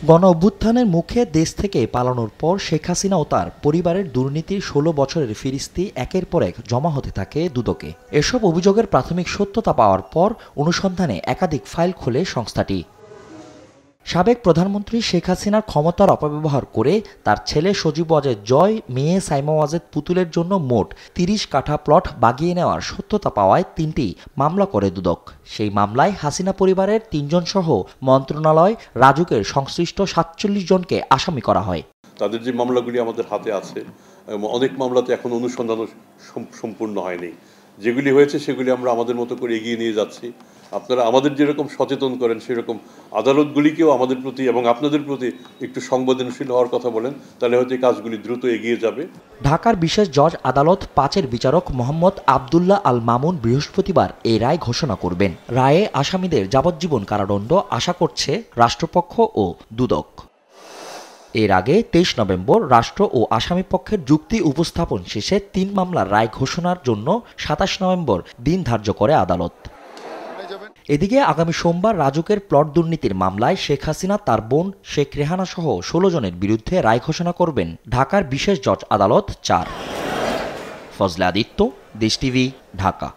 গণ অভ্যুত্থানের মুখে দেশ থেকে পালানোর পর শেখ হাসিনা ও তার পরিবারের দুর্নীতির ১৬ বছরের ফিরিস্তি একের পর এক জমা হতে থাকে দুদকে। এসব অভিযোগের প্রাথমিক সত্যতা পাওয়ার পর অনুসন্ধানে একাধিক ফাইল খোলে সংস্থাটি। সাবেক প্রধানমন্ত্রী শেখ হাসিনার ক্ষমতার অপব্যবহার করে তার ছেলে সজীব ওয়াজেদ জয়, মেয়ে সাইমা ওয়াজেদ পুতুলের জন্য মোট ৩০ কাঠা প্লট বাগিয়ে নেওয়ার সত্যতা পাওয়ায় ৩টি মামলা করে দুদক। সেই মামলায় হাসিনা পরিবারের ৩ জন সহ মন্ত্রণালয়, রাজুকের সংশ্লিষ্ট ৪৭ জনকে আসামি করা হয়। তাদের যে মামলাগুলি আমাদের হাতে আছে, অনেক মামলাতে এখন অনুসন্ধানও সম্পূর্ণ হয়নি। যেগুলি হয়েছে সেগুলি আমরা আমাদের মতো করে এগিয়ে নিয়ে যাচ্ছি। আপনারা আমাদের যেরকম সচেতন করেন সেরকম আদালতগুলিকেও আমাদের প্রতি এবং আপনাদের প্রতি একটু সংবেদনশীল হওয়ার কথা বলেন, তাহলে হয়তো এই কাজগুলি দ্রুত এগিয়ে যাবে। ঢাকার বিশেষ জজ আদালত ৫-এর বিচারক মোহাম্মদ আবদুল্লাহ আল মামুন বৃহস্পতিবার এই রায় ঘোষণা করবেন। রায়ে আসামিদের যাবজ্জীবন কারাদণ্ড আশা করছে রাষ্ট্রপক্ষ ও দুদক। এর আগে ২৩ নভেম্বর রাষ্ট্র ও আসামিপক্ষের যুক্তি উপস্থাপন শেষে ৩ মামলার রায় ঘোষণার জন্য ২৭ নভেম্বর দিন ধার্য করে আদালত। এদিকে আগামী সোমবার রাজুকের প্লট দুর্নীতির মামলায় শেখ হাসিনা, তার বোন শেখ রেহানা সহ ১৬ জনের বিরুদ্ধে রায় ঘোষণা করবেন ঢাকার বিশেষ জজ আদালত ৪। ফজলে আদিত্য, দেশ টিভি, ঢাকা।